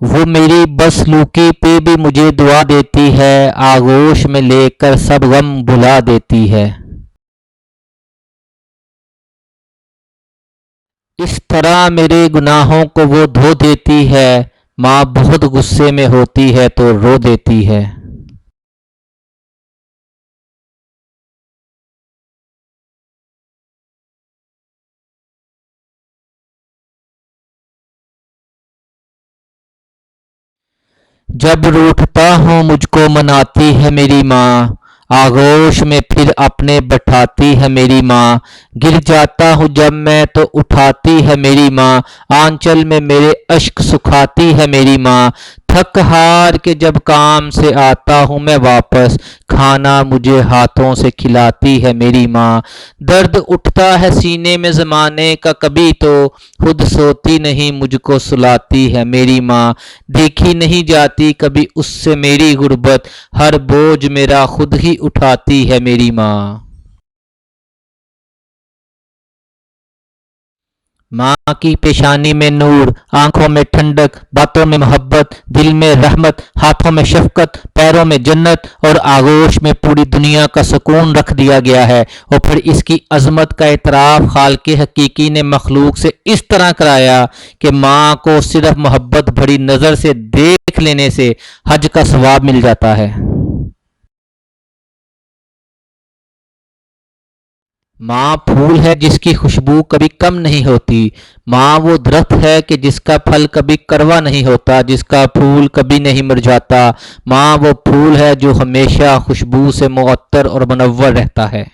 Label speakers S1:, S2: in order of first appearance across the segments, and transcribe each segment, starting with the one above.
S1: وہ میری بدسلوکی پہ بھی مجھے دعا دیتی ہے، آغوش میں لے کر سب غم بھلا دیتی ہے۔ اس طرح میرے گناہوں کو وہ دھو دیتی ہے، ماں بہت غصے میں ہوتی ہے تو رو دیتی ہے۔ جب روٹھتا ہوں مجھ کو مناتی ہے میری ماں، آغوش میں پھر اپنے بٹھاتی ہے میری ماں۔ گر جاتا ہوں جب میں تو اٹھاتی ہے میری ماں، آنچل میں میرے اشک سکھاتی ہے میری ماں۔ تھک ہار کے جب کام سے آتا ہوں میں واپس، کھانا مجھے ہاتھوں سے کھلاتی ہے میری ماں۔ درد اٹھتا ہے سینے میں زمانے کا کبھی تو، خود سوتی نہیں مجھ کو سلاتی ہے میری ماں۔ دیکھی نہیں جاتی کبھی اس سے میری غربت، ہر بوجھ میرا خود ہی اٹھاتی ہے میری ماں۔ ماں کی پیشانی میں نور، آنکھوں میں ٹھنڈک، باتوں میں محبت، دل میں رحمت، ہاتھوں میں شفقت، پیروں میں جنت اور آغوش میں پوری دنیا کا سکون رکھ دیا گیا ہے۔ اور پھر اس کی عظمت کا اعتراف خالق حقیقی نے مخلوق سے اس طرح کرایا کہ ماں کو صرف محبت بھری نظر سے دیکھ لینے سے حج کا ثواب مل جاتا ہے۔ ماں پھول ہے جس کی خوشبو کبھی کم نہیں ہوتی، ماں وہ درخت ہے کہ جس کا پھل کبھی کڑوا نہیں ہوتا، جس کا پھول کبھی نہیں مرجھاتا۔ ماں وہ پھول ہے جو ہمیشہ خوشبو سے معطر اور منور رہتا ہے۔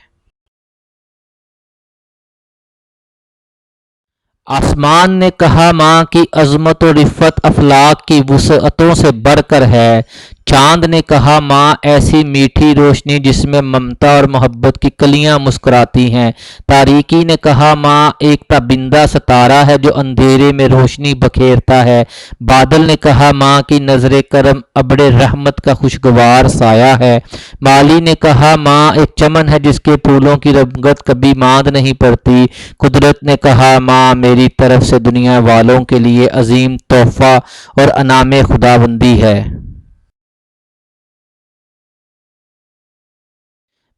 S1: آسمان نے کہا ماں کی عظمت و رفت افلاک کی وسعتوں سے بڑھ کر ہے۔ چاند نے کہا ماں ایسی میٹھی روشنی جس میں ممتا اور محبت کی کلیاں مسکراتی ہیں۔ تاریکی نے کہا ماں ایک تابندہ ستارہ ہے جو اندھیرے میں روشنی بکھیرتا ہے۔ بادل نے کہا ماں کی نظر کرم ابر رحمت کا خوشگوار سایہ ہے۔ مالی نے کہا ماں ایک چمن ہے جس کے پھولوں کی رنگت کبھی ماند نہیں پڑتی۔ قدرت نے کہا ماں میری طرف سے دنیا والوں کے لیے عظیم تحفہ اور انعام خداوندی ہے۔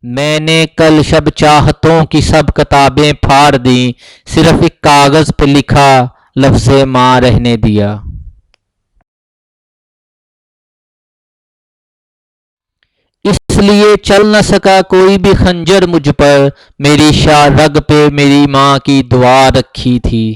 S1: میں نے کل شب چاہتوں کی سب کتابیں پھاڑ دیں، صرف ایک کاغذ پہ لکھا لفظ ماں رہنے دیا۔ اس لیے چل نہ سکا کوئی بھی خنجر مجھ پر، میری شاہ رگ پہ میری ماں کی دعا رکھی تھی۔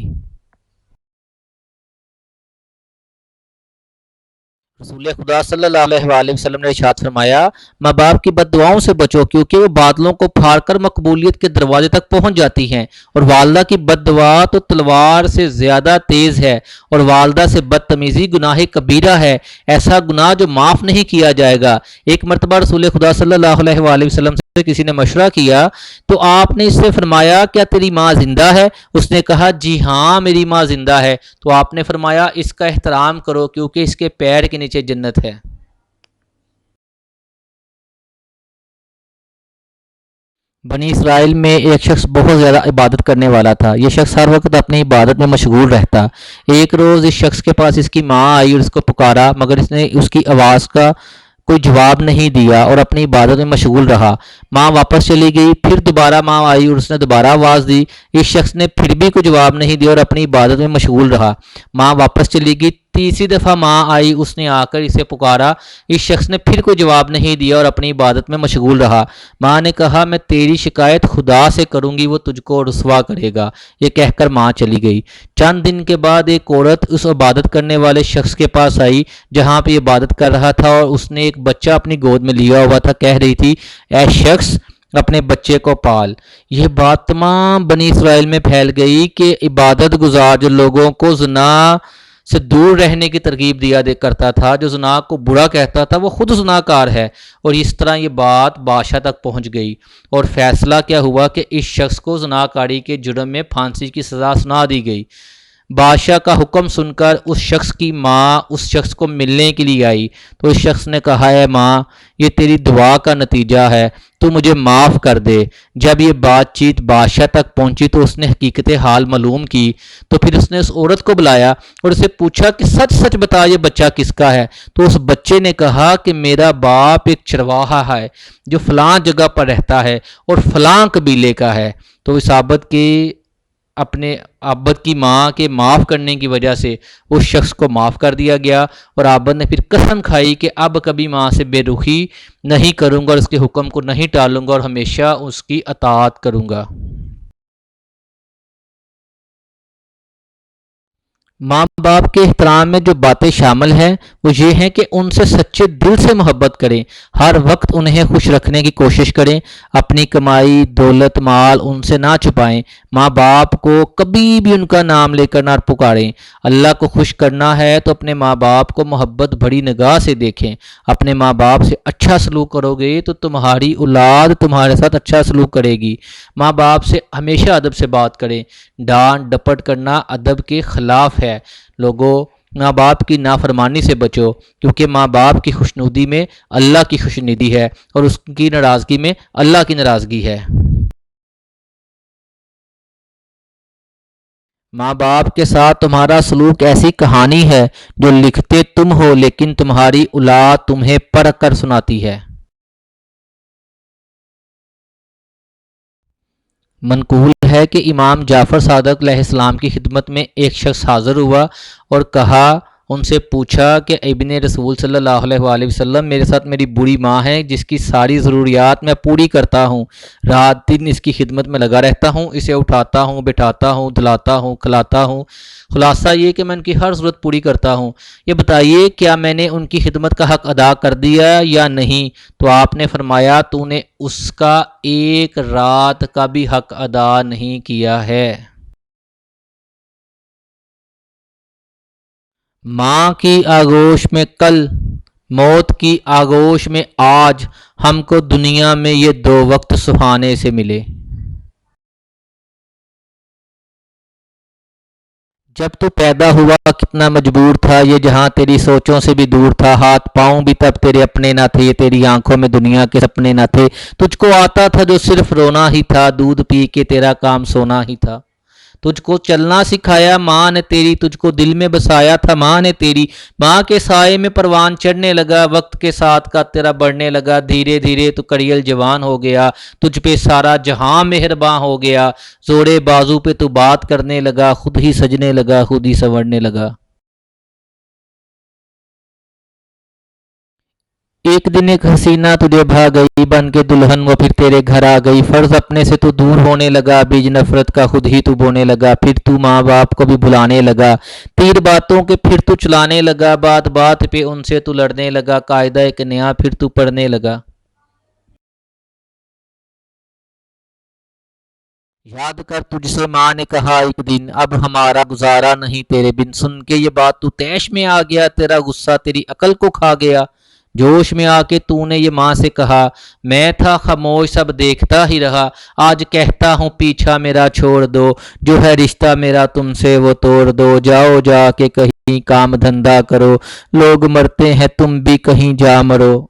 S1: رسول خدا صلی اللہ علیہ وآلہ وسلم نے ارشاد فرمایا، ماں باپ کی بد دعاؤں سے بچو کیونکہ وہ بادلوں کو پھاڑ کر مقبولیت کے دروازے تک پہنچ جاتی ہیں، اور والدہ کی بد دعا تو تلوار سے زیادہ تیز ہے، اور والدہ سے بدتمیزی گناہ کبیرہ ہے، ایسا گناہ جو معاف نہیں کیا جائے گا۔ ایک مرتبہ رسول خدا صلی اللہ علیہ وآلہ وسلم سے کسی نے مشورہ کیا تو آپ نے اس سے فرمایا کیا تیری ماں زندہ ہے؟ اس نے کہا جی ہاں میری ماں زندہ ہے۔ تو آپ نے فرمایا اس کا احترام کرو کیونکہ اس کے پیر کے نیچے جنت ہے۔ بنی اسرائیل میں ایک شخص بہت زیادہ عبادت کرنے والا تھا۔ یہ شخص ہر وقت اپنی عبادت میں مشغول رہتا۔ ایک روز اس شخص کے پاس اس کی ماں آئی اور اس کو پکارا، مگر اس نے اس کی آواز کا کوئی جواب نہیں دیا اور اپنی عبادت میں مشغول رہا۔ ماں واپس چلی گئی، پھر دوبارہ ماں آئی اور اس نے دوبارہ آواز دی۔ اس شخص نے پھر بھی کوئی جواب نہیں دیا اور اپنی عبادت میں مشغول رہا۔ ماں واپس چلی گئی، تیسری دفعہ ماں آئی، اس نے آ کر اسے پکارا۔ اس شخص نے پھر کوئی جواب نہیں دیا اور اپنی عبادت میں مشغول رہا۔ ماں نے کہا میں تیری شکایت خدا سے کروں گی، وہ تجھ کو رسوا کرے گا۔ یہ کہہ کر ماں چلی گئی۔ چند دن کے بعد ایک عورت اس عبادت کرنے والے شخص کے پاس آئی جہاں پہ عبادت کر رہا تھا، اور اس نے ایک بچہ اپنی گود میں لیا ہوا تھا۔ کہہ رہی تھی اے شخص اپنے بچے کو پال۔ یہ بات تمام بنی اسرائیل میں پھیل گئی کہ عبادت گزار جو لوگوں کو زنا سے دور رہنے کی ترغیب دیا کرتا تھا، جو زنا کو برا کہتا تھا، وہ خود زناکار ہے۔ اور اس طرح یہ بات بادشاہ تک پہنچ گئی، اور فیصلہ کیا ہوا کہ اس شخص کو زناکاری کے جرم میں پھانسی کی سزا سنا دی گئی۔ بادشاہ کا حکم سن کر اس شخص کی ماں اس شخص کو ملنے کے لیے آئی تو اس شخص نے کہا ہے ماں یہ تیری دعا کا نتیجہ ہے، تو مجھے معاف کر دے۔ جب یہ بات چیت بادشاہ تک پہنچی تو اس نے حقیقت حال معلوم کی، تو پھر اس نے اس عورت کو بلایا اور اسے پوچھا کہ سچ سچ بتا یہ بچہ کس کا ہے؟ تو اس بچے نے کہا کہ میرا باپ ایک چرواہا ہے جو فلاں جگہ پر رہتا ہے اور فلاں قبیلے کا ہے۔ تو اس عابد کے اپنے عابد کی ماں کے معاف کرنے کی وجہ سے اس شخص کو معاف کر دیا گیا، اور عابد نے پھر قسم کھائی کہ اب کبھی ماں سے بے رخی نہیں کروں گا اور اس کے حکم کو نہیں ٹالوں گا اور ہمیشہ اس کی اطاعت کروں گا۔ ماں باپ کے احترام میں جو باتیں شامل ہیں وہ یہ ہیں کہ ان سے سچے دل سے محبت کریں، ہر وقت انہیں خوش رکھنے کی کوشش کریں، اپنی کمائی دولت مال ان سے نہ چھپائیں، ماں باپ کو کبھی بھی ان کا نام لے کر نہ پکاریں۔ اللہ کو خوش کرنا ہے تو اپنے ماں باپ کو محبت بھری نگاہ سے دیکھیں، اپنے ماں باپ سے اچھا سلوک کرو گے تو تمہاری اولاد تمہارے ساتھ اچھا سلوک کرے گی۔ ماں باپ سے ہمیشہ ادب سے بات کریں، ڈانٹ ڈپٹ کرنا ادب کے خلاف ہے۔ لوگوں، ماں باپ کی نافرمانی سے بچو، کیونکہ ماں باپ کی خوشنودی میں اللہ کی خوشنودی ہے اور اس کی ناراضگی میں اللہ کی ناراضگی ہے۔ ماں باپ کے ساتھ تمہارا سلوک ایسی کہانی ہے جو لکھتے تم ہو لیکن تمہاری اولاد تمہیں پڑھ کر سناتی ہے۔ منقول ہے کہ امام جعفر صادق علیہ السلام کی خدمت میں ایک شخص حاضر ہوا اور کہا ان سے پوچھا کہ ابن رسول صلی اللہ علیہ وآلہ وسلم میرے ساتھ میری بوڑھی ماں ہے جس کی ساری ضروریات میں پوری کرتا ہوں، رات دن اس کی خدمت میں لگا رہتا ہوں، اسے اٹھاتا ہوں بٹھاتا ہوں دلاتا ہوں کھلاتا ہوں، خلاصہ یہ کہ میں ان کی ہر ضرورت پوری کرتا ہوں، یہ بتائیے کیا میں نے ان کی خدمت کا حق ادا کر دیا یا نہیں؟ تو آپ نے فرمایا تو نے اس کا ایک رات کا بھی حق ادا نہیں کیا ہے۔ ماں کی آغوش میں کل، موت کی آغوش میں آج، ہم کو دنیا میں یہ دو وقت سہانے سے ملے۔ جب تو پیدا ہوا کتنا مجبور تھا، یہ جہاں تیری سوچوں سے بھی دور تھا، ہاتھ پاؤں بھی تب تیرے اپنے نہ تھے، یہ تیری آنکھوں میں دنیا کے سپنے نہ تھے، تجھ کو آتا تھا جو صرف رونا ہی تھا، دودھ پی کے تیرا کام سونا ہی تھا، تجھ کو چلنا سکھایا ماں نے تیری، تجھ کو دل میں بسایا تھا ماں نے تیری، ماں کے سائے میں پروان چڑھنے لگا، وقت کے ساتھ کا تیرا بڑھنے لگا، دھیرے دھیرے تو کڑیل جوان ہو گیا، تجھ پہ سارا جہاں مہرباں ہو گیا، زوڑے بازو پہ تو بات کرنے لگا، خود ہی سجنے لگا خود ہی سنورنے لگا۔ ایک دن ایک حسینہ تجھے بھا گئی بن کے دلہن، وہ پھر تیرے گھر آ گئی، فرض اپنے سے تو دور ہونے لگا، بیج نفرت کا خود ہی تو بونے لگا، پھر تو ماں باپ کو بھی بھلانے لگا، تیر باتوں کے پھر تو چلانے لگا، بات بات پہ ان سے تو لڑنے لگا، قاعدہ ایک نیا پھر تو پڑھنے لگا۔ یاد کر تجھ سے ماں نے کہا ایک دن، اب ہمارا گزارا نہیں تیرے بن، سن کے یہ بات تو طیش میں آ گیا، تیرا غصہ تیری عقل کو کھا گیا، جوش میں آ کے تو نے یہ ماں سے کہا، میں تھا خاموش سب دیکھتا ہی رہا، آج کہتا ہوں پیچھا میرا چھوڑ دو، جو ہے رشتہ میرا تم سے وہ توڑ دو، جاؤ جا کے کہیں کام دھندا کرو، لوگ مرتے ہیں تم بھی کہیں جا مرو۔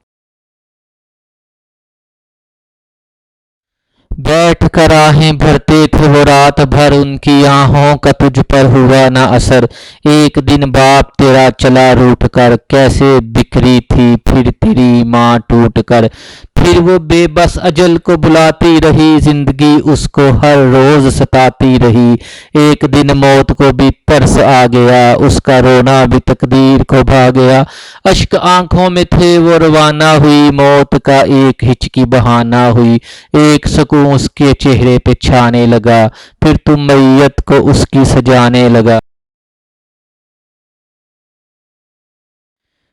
S1: بیٹھ کر آہیں بھرتے تھے وہ رات بھر، ان کی آہوں کا تجھ پر ہوا نہ اثر، ایک دن باپ تیرا چلا روٹھ کر، کیسے بکھری تھی پھر تیری ماں ٹوٹ کر، پھر وہ بے بس اجل کو بلاتی رہی، زندگی اس کو ہر روز ستاتی رہی، ایک دن موت کو بھی ترس آ گیا، اس کا رونا بھی تقدیر کو بھا گیا، اشک آنکھوں میں تھے وہ روانہ ہوئی، موت کا ایک ہچکی بہانہ ہوئی، ایک سکون اس کے چہرے پہ چھانے لگا، پھر تم میت کو اس کی سجانے لگا۔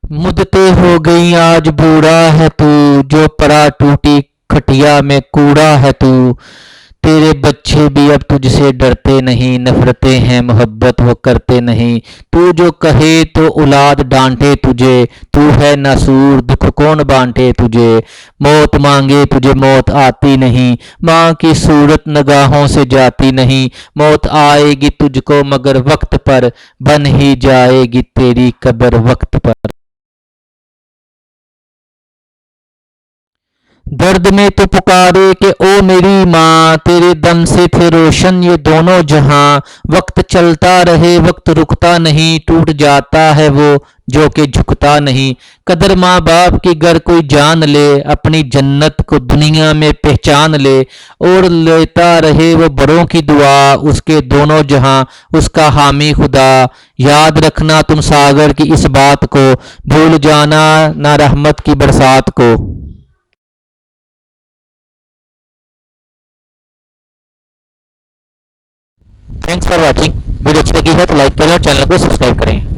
S1: مدتیں ہو گئیں آج بوڑھا ہے تو، جو پڑا ٹوٹی کھٹیا میں کوڑا ہے تو، تیرے بچے بھی اب تجھ سے ڈرتے نہیں، نفرتیں ہیں محبت وہ کرتے نہیں، تو جو کہے تو اولاد ڈانٹے تجھے، تو ہے ناسور دکھ کون بانٹے تجھے، موت مانگے تجھے موت آتی نہیں، ماں کی صورت نگاہوں سے جاتی نہیں، موت آئے گی تجھ کو مگر وقت پر، بن ہی جائے گی تیری قبر وقت پر۔ درد میں تو پکارے کہ او میری ماں، تیرے دم سے تھے روشن یہ دونوں جہاں، وقت چلتا رہے وقت رکتا نہیں، ٹوٹ جاتا ہے وہ جو کہ جھکتا نہیں، قدر ماں باپ کی گر کوئی جان لے، اپنی جنت کو دنیا میں پہچان لے، اور لیتا رہے وہ بڑوں کی دعا، اس کے دونوں جہاں اس کا حامی خدا، یاد رکھنا تم ساگر کی اس بات کو، بھول جانا نہ رحمت کی برسات کو۔ تھینکس فار واچنگ، ویڈیو اچھی لگی ہے تو لائک کریں اور چینل کو سبسکرائب کریں۔